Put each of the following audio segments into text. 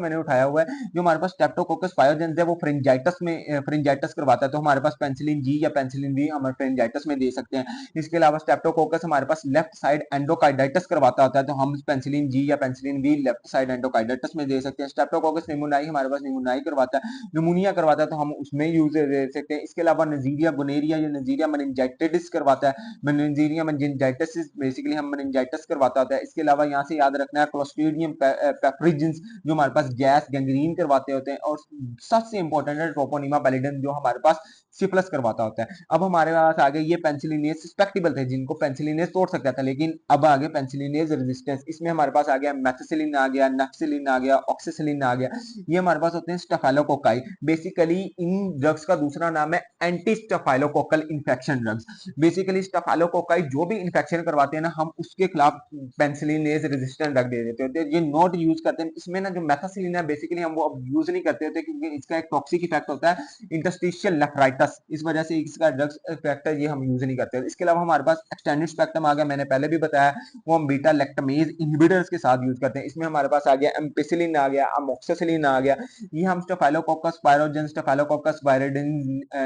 मैंने उठाया हुआ है, जो हमारे पास स्ट्रेप्टोकोकस पायोजेंस है वो फ्रिंजाइटिस में फ्रिंजाइटिस करवाता है, तो हमारे पास पेनिसिलिन जी या पेनिसिलिन वी हम फ्रिंजाइटिस में दे सकते हैं। इसके अलावा स्ट्रेप्टोकोकस हमारे पास लेफ्ट साइड एंडोकार्डाइटिस करवाता होता है, तो हम पेनिसिलिन जी या penicillin V left side endocarditis में दे सकते हैं। स्ट्रेप्टोकोकस निमोनियाई हमारे पास निमोनियाई करवाता है, निमोनिया करवाता है, तो हम उसमें यूज दे सकते हैं। इसके अलावा नजीरिया गोनेरिया या नजीरिया मेनिंजाइटिस करवाता है, मेनिंजीरिया मेनिंजाइटिस बेसिकली हम मेनिंजाइटिस करवाता होता है। इसके अलावा यहाँ से याद रखना है क्लोस्ट्रीडियम पेपरिजेंस जो हमारे पास गैस गैंग्रीन करवाते होते हैं, और सबसे इंपॉर्टेंट है ट्रोपोनिमा पैलिडम जो हमारे पास सिफिलिस करवाता होता है। अब हमारे पास आगे ये पेनिसिलिनेज सस्पेक्टेबल थे जिनको पेनिसिलिनेज तोड़ सकता था, लेकिन अब आगे पेनिसिलिनेज रेजिस्टेंस, इसमें हमारे पास आ गया मेथिसिलिन आ गया, नेफसिलिन आ गया, ऑक्सीसिलिन आ गया, ये हमारे पास होते हैं स्टेफाइलोकोकाई। बेसिकली इन ड्रग्स का दूसरा नाम है anti staphylococcal infection drugs. Basically staphylococci जो भी इन्फेक्शन करवाते हैं ना, हम उसके खिलाफ पेनिसिलिनेज रेजिस्टेंट ड्रग दे देते होते हैं, ये नॉट यूज करते हैं। इसमें ना जो मेथासिलिन है बेसिकली हम वो अब यूज नहीं करते होते, क्योंकि इसका एक टॉक्सिक इफेक्ट होता है इंटरस्टिशियल नेफ्राइटिस, इस वजह से इसका ड्रग्स इफेक्ट है, ये हम यूज नहीं करते। इसके अलावा हमारे पास एक्सटेंडेड स्पेक्ट्रम आ गया, मैंने पहले भी बताया, वो हम बीटा लैक्टमेज इनहिबिटर्स के साथ यूज करते हैं। इसमें हमारे पास आ गया एम्पिसिलिन आ गया, अमोक्सिसिलिन आ गया, ये हम स्टेफाइलोकोकस पायरोजेंस, स्टेफाइलोकोकस वायरिडिन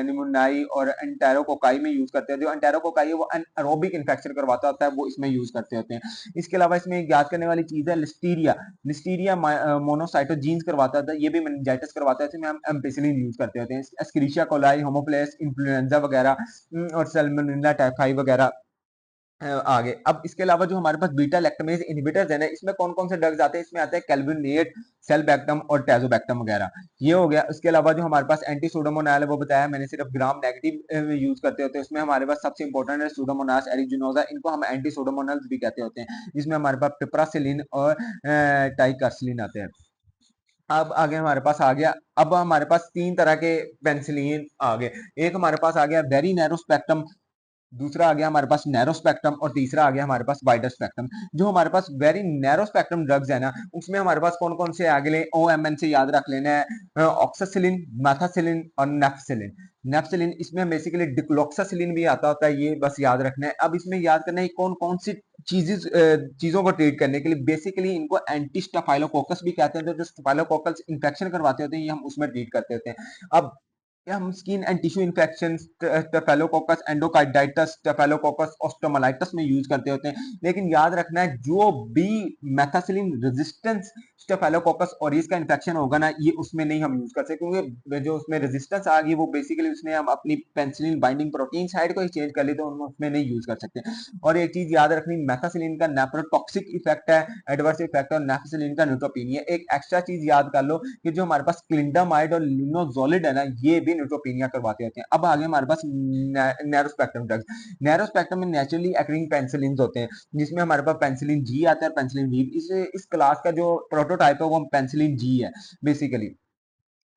निमोनियाई और एंटेरोकोकाई में यूज करते हैं। जो एंटेरोकोकाई है वो एरोबिक इन्फेक्शन करवाता होता है, वो इसमें यूज करते होते हैं। इसके अलावा इसमें याद करने वाली चीज है लिस्टीरिया, लिस्टीरिया मोनोसाइटोजीन्स करवाता था, ये भी मेनिंजाइटिस करवाता है, इसमें हम एम्पिसिलिन यूज करते होते हैं। एस्क्रिशिया कोलाई, होमोप्लेस, इन्फ्लुएंजा वगैरह और सैल्मोनेला टाइफाई वगैरह आगे। अब इसके अलावा जो हमारे पास बीटा लैक्टमेज इनहिबिटर्स है ना, इसमें कौन कौन से ड्रग्स आते हैं, इसमें आते हैं कैल्विनेट, सेलबैक्टम और टैजोबैक्टम वगैरह, ये हो गया। इसके अलावा जो हमारे पास एंटी सूडोमोनास है वो बताया मैंने, सिर्फ ग्राम नेगेटिव यूज करते होते हैं। इसमें हमारे पास सबसे इंपॉर्टेंट है सूडोमोनास एरिजिनोसा, इनको हम एंटी सूडोमोनास भी कहते होते हैं, जिसमें हमारे पास पिप्रासिलिन और टाइकार्सिलिन आते हैं। अब आगे हमारे पास आ गया, अब हमारे पास तीन तरह के पेंसिलिन आ गए। एक हमारे पास आ गया वेरी नैरो स्पेक्ट्रम, दूसरा आ गया हमारे पास नैरो स्पेक्ट्रम, और तीसरा आ गया हमारे पास वाइडर स्पेक्ट्रम। जो हमारे पास वेरी नैरो स्पेक्ट्रम ड्रग्स है ना, उसमें हमारे पास कौन कौन से आगे ले ओएमएन से याद रख लेना है, ऑक्सासिलिन, मैथासिलिन और नेफसिलिन। नेफसिलिन इसमें बेसिकली डिक्लोक्सासिलिन भी आता होता है, ये बस याद रखना है। अब इसमें याद करना है कौन कौन सी चीजों को ट्रीट करने के लिए, बेसिकली इनको एंटी स्टेफाइलोकोकस भी कहते हैं, तो जो स्टेफाइलोकोकस इन्फेक्शन करवाते होते हैं ये हम उसमें ट्रीट करते होते हैं। अब या हम skin and tissue infection staphylococcus endocarditis, staphylococcus osteomyelitis में यूज करते होते हैं। लेकिन याद रखना है जो भी मेथासिलिन रेजिस्टेंस स्टेफाइलोकोकस और इसका इन्फेक्शन होगा ना, ये उसमें नहीं हम यूज कर सकते, क्योंकि जो उसमें रेजिस्टेंस आ गई वो बेसिकली उसने हम अपनी पेनिसिलिन बाइंडिंग प्रोटीन साइड को ही चेंज कर ली, तो हम उसमें नहीं यूज कर सकते। और एक चीज याद रखनी, मेथासिलिन का नेफ्रोटॉक्सिक इफेक्ट है, एडवर्स इफेक्ट है, और नेफसिलिन का न्यूट्रोपीनिया। एक एक्स्ट्रा चीज याद कर लो कि जो हमारे पास क्लिंडामाइड और लिनोजोलिड है ना, ये भी न्यूट्रोपीनिया करवाते होते हैं। अब आगे हमारे पास narrow spectrum drugs, narrow spectrum में नेचुरली एक्टिंग पेनिसिलिन होते हैं, जिसमें हमारे पास पेनिसिलिन जी आता है, पेनिसिलिन वी। इस क्लास का जो प्रोटोटाइप है वो पेनिसिलिन जी है बेसिकली।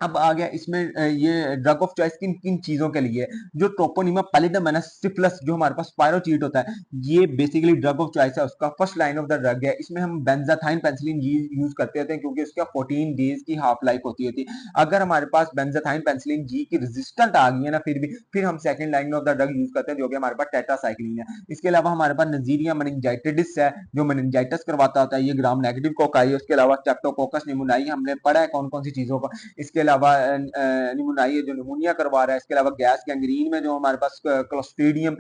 अब आ गया इसमें ये ड्रग ऑफ चॉइस किन किन चीजों के लिए, जो ट्रोपोनिमा पैलिडम है ना, सिफिलिस जो हमारे पास पायरोचीट होता है, ये बेसिकली ड्रग ऑफ चॉइस है, उसका first line of the drug है। इसमें हम बेंजाथाइन पेनिसिलिन यूज करते होते हैं, क्योंकि उसका 14 डेज की हाफ लाइफ होती है। अगर हमारे पास बेंजाथाइन पेनिसिलिन जी की रेजिस्टेंट आ गई है ना, फिर हम second line of the drug use करते हैं, जो कि हमारे पास टेट्रासाइक्लिन है। इसके अलावा हमारे पास नजीरिया मेनिंजाइटिस है, जो मेनिंजाइटिस करवाता होता है, ये ग्राम नेगेटिव कोकाई है। उसके अलावा स्ट्रेप्टोकोकस निमोनियाई हमने पढ़ा है कौन कौन सी चीजों को। इसके अलावा निमोनिया जो निमोनिया करवा रहा है। इसके अलावा गैस गैंग्रीन में जो हमारे पास क्लोस्ट्रीडियम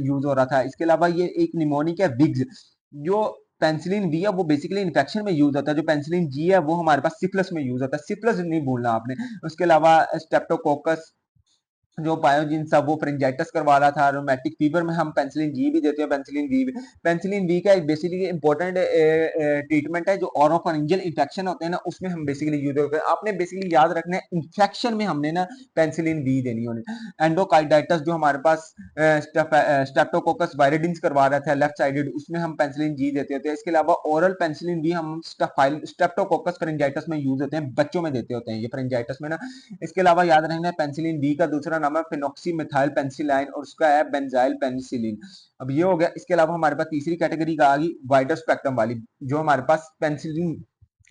यूज हो रहा था। इसके अलावा ये एक निमोनिक है विग्स, जो पेंसिलिन वी है वो बेसिकली इन्फेक्शन में यूज होता है, जो पेंसिलिन जी है वो हमारे पास सिफिलिस में यूज होता है, सिफिलिस नहीं भूलना आपने। उसके अलावा स्टेप्टोकोकस जो बायोजिन था वो फ्रिंजाइटिस करवा रहा था, रोमैटिक फीवर में हम पेनिसिलिन जी भी देते हैं, पेनिसिलिन वी भी। पेनिसिलिन वी का एक बेसिकली इंपॉर्टेंट ट्रीटमेंट है, जो ऑरोफैरिंजियल इन्फेक्शन होते हैं ना, उसमें हम बेसिकली यूज होते हैं। आपने बेसिकली याद रखना है इन्फेक्शन में हमने ना पेनिसिलिन वी देनी होनी। एंडोकार्डाइटिस जो हमारे पास स्ट्रेप्टोकोकस वायरिडिन करवा रहा था लेफ्ट साइडेड, उसमें हम पेनिसिलिन जी देते होते हैं। इसके अलावा ओरल पेनिसिलिन वी हम स्ट्रेप्टोकोकस फ्रिंजाइटिस में यूज होते हैं, बच्चों में देते होते हैं ये फ्रिंजाइटिस में ना। इसके अलावा याद रखना पेनिसिलिन डी का दूसरा नाम है फिनॉक्सीमिथाइल पेनिसिलाइन, और उसका है बेंजाइल पेनिसिलिन। अब ये हो गया। इसके अलावा हमारे पास तीसरी कैटेगरी का आ गई वाइडर स्पेक्ट्रम वाली, जो हमारे पास पेनिसिलिन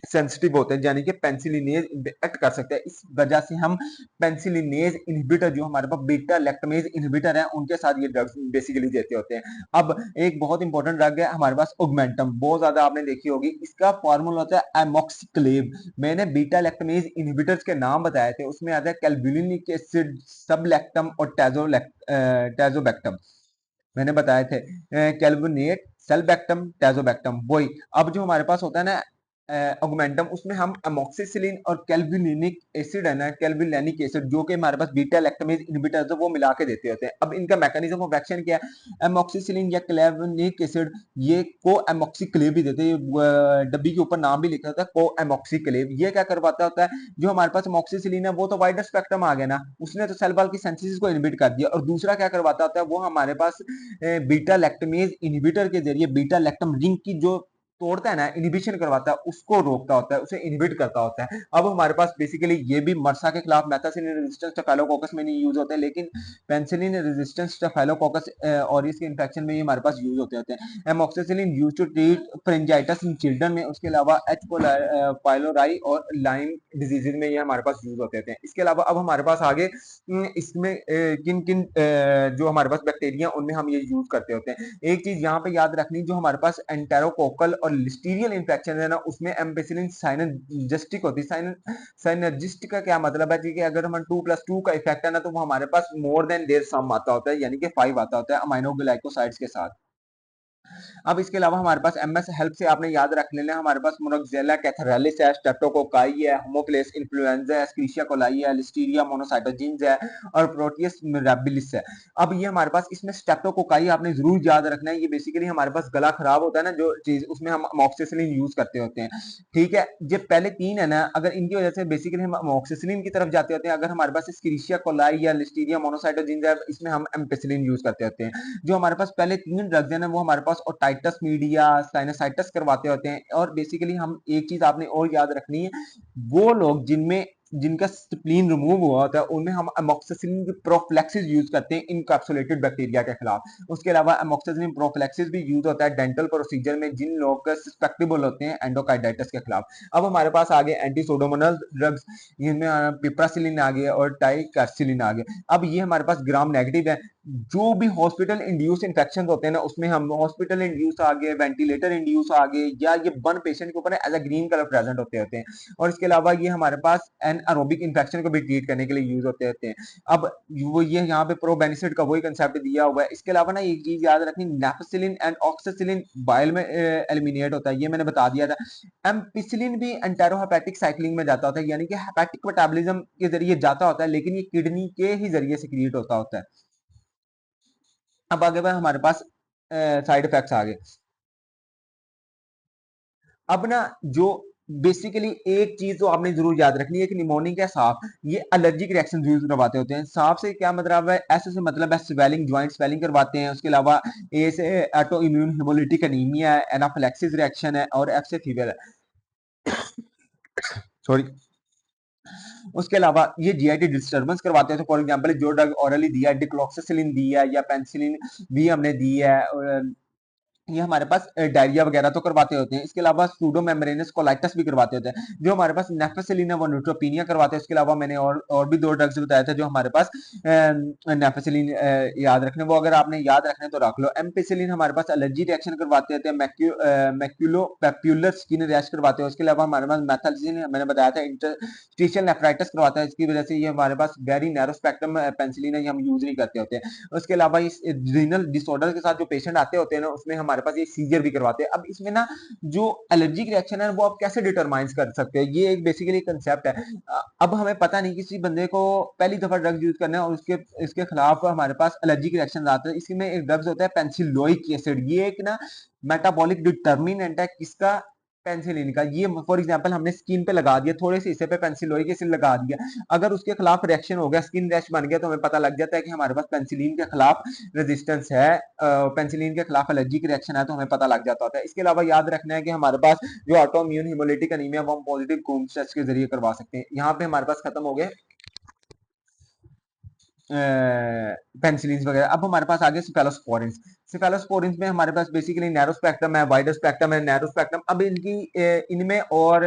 सेंसिटिव होते हैं, यानी कि पेंसिलिनेज एक्ट कर सकते हैं। इस वजह से हम पेंसिलिनेज इनहिबिटर जो हमारे पास बीटा लैक्टमेज इनहिबिटर है उनके साथ ये ड्रग्स बेसिकली देते होते हैं। अब एक बहुत इंपॉर्टेंट ड्रग है हमारे पास ऑगमेंटम, बहुत ज्यादा आपने देखी होगी, इसका फॉर्मूला होता है एमोक्सिक्लेव। मैंने बीटा लैक्टमेज इनहिबिटर्स के नाम बताए थे, उसमें आता है कैल्विनिक एसिड, सबलैक्टम और टैजोबैक्टम मैंने बताए थे, कैल्विनेट, सेल्बैक्टम, टैजोबैक्टम वही। अब जो हमारे पास होता है ना ऑगमेंटम, उसमें हम अमोक्सिसिलिन और कैल्विनिक एसिड है ना, कैल्विनिक एसिड जो कि हमारे पास बीटा लैक्टमेज इनहिबिटर है वो मिला के देते होते हैं। अब इनका मैकेनिज्म ऑफ एक्शन क्या है, अमोक्सिसिलिन या कैल्विनिक एसिड ये को एमोक्सिक्लेव भी देते हैं, डब्बी के ऊपर नाम भी लिखा होता है को एमोक्सिक्लेव। ये क्या करवाता होता है, जो हमारे पास अमोक्सिसिलिन है वो तो वाइडर स्पेक्ट्रम आ गया ना, उसने तो सेल वॉल की सिंथेसिस को इनहिबिट कर दिया, और दूसरा क्या करवाता होता है वो हमारे पास बीटा लैक्टमेज इनहिबिटर के जरिए बीटा लैक्टम रिंग की जो तोड़ता है ना, इनहिबिशन करवाता है, उसको रोकता होता है, उसे इनहिबिट करता होता है। अब हमारे पास बेसिकली ये भी मर्सा के खिलाफ मेथासिलिन रेजिस्टेंस स्टेफाइलोकोकस में नहीं यूज होते हैं, लेकिन पेनिसिलिन रेजिस्टेंस स्टेफाइलोकोकस और इसके इन्फेक्शन में ये हमारे पास यूज होते हैं। Amoxicillin use to treat pharyngitis in children में, उसके अलावा एच पाइलोराई और लाइम डिजीज में ये हमारे पास यूज होते हैं। इसके अलावा अब हमारे पास आगे इसमें किन किन जो हमारे पास बैक्टीरिया उनमें हम ये यूज करते होते हैं। एक चीज यहाँ पे याद रखनी, जो हमारे पास एंटेरोकोकल और लिस्टीरियल इंफेक्शन है ना, उसमें एम्पेसिलिन साइनर्जिस्टिक होती है। साइनर्जिस्टिक का क्या मतलब है कि अगर हम 2+2 का इफेक्ट है ना, तो वो हमारे पास मोर देन देयर सम आता होता है, यानी कि 5 आता होता है अमाइनो ग्लाइकोसाइड्स के साथ। अब इसके अलावा हमारे पास एमएस हेल्प से आपने याद रख लेना, हमारे पास मोनोक्जेला कैथेरालिस है, स्ट्रेप्टोकोकाई है, होमोप्लेस इन्फ्लुएंजा है, एस्क्रिशिया कोलाई है, लिस्टीरिया मोनोसाइटोजिन्स है और प्रोटियस मिराबिलिस है। अब ये हमारे पास इसमें स्ट्रेप्टोकोकाई आपने जरूर याद रखना है, ये बेसिकली हमारे पास गला खराब होता है ना जो चीज, उसमें हम अमोक्सिसिलिन यूज करते होते हैं। ठीक है, ये पहले तीन है ना, अगर इनकी वजह से बेसिकली हम अमोक्सिसिलिन की तरफ जाते होते हैं, अगर हमारे पास एस्क्रिशिया कोलाई या लिस्टीरिया मोनोसाइटोजिन्स है, इसमें हम एम्पेसिलिन यूज करते होते हैं। जो हमारे पास पहले तीन ड्रग्स हैं ना, वो हमारे पास ओटाइटस मीडिया, साइनसाइटिस करवाते होते हैं। और बेसिकली हम एक चीज आपने और याद रखनी है, वो लोग जिनमें जिनका स्प्लीन रिमूव हुआ होता है उनमें हम अमोक्सिसिलिन की प्रोफिलैक्सिस यूज करते हैं इनकैप्सुलेटेड बैक्टीरिया के खिलाफ। उसके अलावा अमोक्सिसिलिन प्रोफिलैक्सिस भी यूज होता है डेंटल प्रोसीजर में जिन लोग सस्पेक्टेबल होते हैं एंडोकार्डाइटिस के खिलाफ। अब हमारे पास आगे एंटी सोडोमोनल ड्रग्स, जिनमें पिप्रासिलिन आ गया और टाइकार्सिलिन आ गया। अब ये हमारे पास ग्राम नेगेटिव है, जो भी हॉस्पिटल इंड्यूस इन्फेक्शन होते हैं ना, उसमें हम हॉस्पिटल इंड्यूस आ गए, वेंटिलेटर इंड्यूस आ गए, या ये बर्न पेशेंट के ऊपर as a green colour present होते हैं। और इसके अलावा ये हमारे पास एनारोबिक इन्फेक्शन को भी ट्रीट करने के लिए यूज होते हैं। अब वो ये यहाँ पे प्रो बेनिफिट का वही कंसेप्ट दिया हुआ है। इसके अलावा ना एक चीज याद रखनी, नेफेसिलिन एंड ऑक्सीसिलिन बाइल में एलिमिनेट होता है, ये मैंने बता दिया था। एम्पिसिलिन भी एंटेरोहेपेटिक साइक्लिंग में जाता होता है, यानी कि हेपेटिक मेटाबॉलिज्म के जरिए जाता होता है, लेकिन ये किडनी के ही जरिए सिक्रिएट होता है। अब आगे बढ़े हमारे पास साइड इफेक्ट्स आ गए। अब ना जो बेसिकली एक चीज तो आपने जरूर याद रखनी है कि निमोनिक है सांप, ये एलर्जिक रिएक्शन जरूर करवाते होते हैं। सांप से क्या मतलब है, ऐसे से मतलब है स्वेलिंग, ज्वाइंट स्वेलिंग करवाते हैं। उसके अलावा ए से ऑटो इम्यून हिमोलिटिक एनीमिया है, एनाफिलैक्सिस रिएक्शन है, और एफ से फीवर है, सॉरी। उसके अलावा ये जीआईटी डिस्टर्बेंस करवाते हैं। तो फॉर एग्जांपल जो ड्रग ऑरली दिया है, डिक्लोक्सिसिलिन दी है या पेनिसिलिन भी हमने दी है, ये हमारे पास डायरिया वगैरह तो करवाते होते हैं। इसके अलावा सूडो मेम्ब्रेनस कोलाइटिस भी करवाते होते हैं। जो हमारे पास नेफेसिलिन है वो न्यूट्रोपीनिया करवाते हैं। इसके अलावा मैंने और भी दो ड्रग्स बताया था जो हमारे पास नेफेसिलिन याद रखने, वो अगर आपने याद रखने तो रख लो। एम्पेसिलिन हमारे पास एलर्जी रिएक्शन करवाते होते हैं, मैक्यूलो पेप्यूलर स्किन रैश करवाते हैं। उसके अलावा हमारे पास मेथाल्सिन मैंने बताया था इंटरस्टिशियल नेफ्राइटिस करवाता है, इसकी वजह से ये हमारे पास वेरी नैरो स्पेक्ट्रम पेंसिलिन है, ये हम यूज नहीं करते होते हैं। उसके अलावा इस रीनल डिसऑर्डर के साथ जो पेशेंट आते होते हैं ना, उसमें हमारे पास ये सीजर भी करवाते हैं। अब इसमें ना जो एलर्जिक रिएक्शन है वो आप कैसे डिटरमाइन कर सकते हैं, ये एक बेसिकली कंसेप्ट है। अब हमें पता नहीं, किसी बंदे को पहली दफा ड्रग्स यूज करना है और उसके इसके खिलाफ हमारे पास एलर्जिक रिएक्शन आते हैं। इसमें एक ड्रग्स होता है पेंसिलोइक एसिड, ये एक ना मेटाबॉलिक डिटर्मिनेंट है किसका, पेंसिलिन का। ये फॉर एग्जांपल हमने स्किन पे लगा दिया, थोड़े से हिस्से पे पेंसिलोइक एसिड लगा दिया, अगर उसके खिलाफ रिएक्शन हो गया, स्किन रैश बन गया, तो हमें पता लग जाता है कि हमारे पास पेंसिलिन के खिलाफ रेजिस्टेंस है, पेंसिलिन के खिलाफ एलर्जिक रिएक्शन है, तो हमें पता लग जाता होता है। इसके अलावा याद रखना है कि हमारे पास जो ऑटो इम्यून हिमोलिटिक एनीमिया वो हम पॉजिटिव कूम्स टेस्ट के जरिए करवा सकते हैं। यहाँ पे हमारे पास खत्म हो गए पेनिसिलिन वगैरह। अब हमारे पास आगे सिफेलोस्पोरिन्स। सिफेलोस्पोरिन्स में हमारे पास बेसिकली नैरो स्पेक्ट्रम है, वाइडर स्पेक्ट्रम है, नैरो स्पेक्ट्रम। अब इनकी इनमें और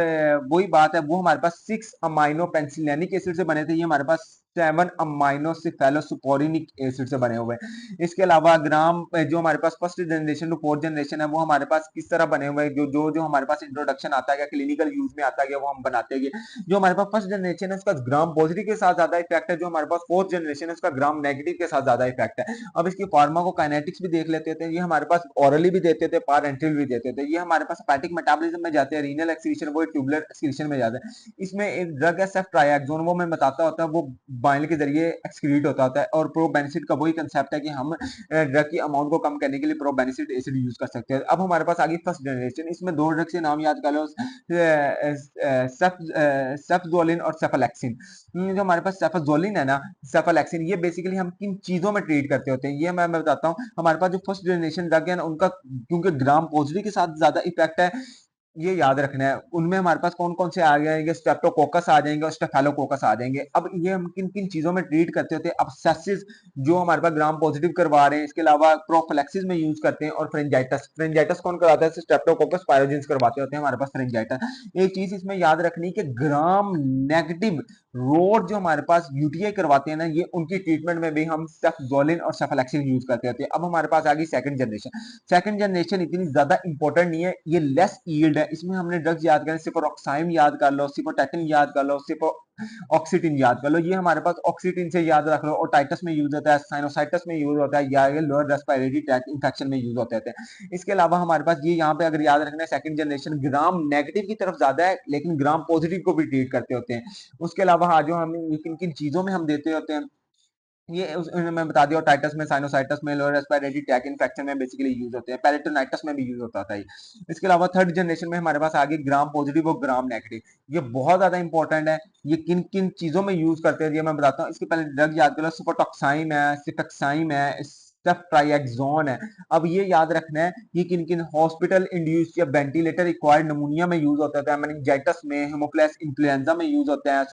वही बात है, वो हमारे पास 6 अमाइनो पेनिसिलिनिक एसिड से बने थे, ये हमारे पास 7 अमाइनो सिफेलोस्पोरिनिक एसिड से बने हुए हैं। इसके अलावा ग्राम जो हमारे पास first generation to fourth generation है, वो हमारे पास किस तरह बने हुए हैं, जो जो जो हमारे पास इंट्रोडक्शन आता है, क्लिनिकल यूज में आता है, वो हम बनाते हैं। जो हमारे पास फर्स्ट जनरेशन है उसका ग्राम पॉजिटिव के साथ ज्यादा इफेक्ट है, जो हमारे पास फोर्थ जनरेशन है उसका ग्राम नेगेटिव के साथ ज्यादा इफेक्ट है। अब इसकी फार्माकोकाइनेटिक्स भी देख लेते थे। ये हमारे पास ओरली भी देते थे, पारेंटल भी देते थे। ये हमारे पास हेपेटिक मेटाबॉलिज्म में जाते हैं, रीनल एक्सक्रीशन वो ट्यूबुलर एक्सक्रीशन में जाते हैं। इसमें एक ड्रग है सेफ्ट्राइएक्सोन, वो मैं बताता होता है, वो बाइल के जरिए एक्सक्रीट होता है। और प्रोबेनिसिड का वही कंसेप्ट है कि हम ड्रग की अमाउंट को कम करने के लिए प्रोबेनिसिड एसिड यूज कर सकते हैं। अब हमारे पास आगे फर्स्ट जनरेशन, इसमें दो ड्रग के नाम याद कर लो, सेफजोलिन और सेफालेक्सिन। जो हमारे पास सेफाजोलिन है ना, सेफालेक्सिन, ये बेसिकली हम किन चीजों में ट्रीट करते होते हैं, ये मैं बताता हूँ। हमारे पास जो फर्स्ट जनरेशन ड्रग है ना, उनका क्योंकि ग्राम पॉजिटिव के साथ ज्यादा इफेक्ट है, ये याद रखना है। उनमें हमारे पास कौन कौन से आ जाएंगे, स्ट्रेप्टोकोकस आ जाएंगे और स्टेफेलोकोकस आ जाएंगे। अब ये हम किन किन चीजों में ट्रीट करते होते हैं, अब्सेसिस जो हमारे पास ग्राम पॉजिटिव करवा रहे हैं, इसके अलावा प्रोफिलैक्सिस में यूज करते हैं। और फ्रेंजाइटिस, फ्रेंजाइटिस कौन करवाता है, स्ट्रेप्टोकोकस पायोजेंस करवाते होते हैं हमारे पास फ्रेंजाइटिस। एक चीज इसमें याद रखनी कि ग्राम नेगेटिव रोड जो हमारे पास यूटीआई करवाते हैं ना, ये उनकी ट्रीटमेंट में भी हम सेफजोलिन और सेफालेक्सिन यूज करते होते हैं। अब हमारे पास आ गई सेकंड जनरेशन। सेकंड जनरेशन इतनी ज्यादा इंपॉर्टेंट नहीं है, ये लेस यील्ड है। इसमें हमने ड्रग्स याद करें, सिफोरॉक्साइम याद कर लो, सिफोटेटिन याद कर लो, ऑक्सीटिन याद कर लो। ये हमारे पास ऑक्सीटिन से याद रख लो, और टाइटस में यूज होता है, साइनोसाइटस में यूज होता है, या ये लोअर रेस्पिरेटरी ट्रैक्ट इंफेक्शन में यूज होते हैं। इसके अलावा हमारे पास ये यहाँ पे अगर याद रखना है, सेकंड जनरेशन ग्राम नेगेटिव की तरफ ज्यादा है, लेकिन ग्राम पॉजिटिव को भी ट्रीट करते होते हैं। उसके अलावा हाँ, जो हम किन किन चीजों में हम देते होते हैं, ये मैं बता दिया। टाइटस में, साइनोसाइटस में, लोअर रेस्पिरेटरी ट्रैक्ट इन्फेक्शन में बेसिकली यूज होते हैं। पेरिटोनाइटिस में भी यूज होता था ये। इसके अलावा थर्ड जनरेशन में हमारे पास आगे ग्राम पॉजिटिव और ग्राम नेगेटिव, ये बहुत ज्यादा इंपॉर्टेंट है। ये किन किन चीजों में यूज करते हैं ये मैं बताता हूँ। इसके पहले ड्रग याद करो, सिफोटॉक्साइम है, सिफेक्साइम है, सेफ्ट्राइएक्सोन है। अब ये याद रखना है, ये किन किन हॉस्पिटल इंड्यूस्ड या वेंटिलेटर रिक्वायर्ड नमूनिया में यूज होता है, मेनिंजाइटिस में, हेमोप्लस इन्फ्लुएंजा में यूज होता है,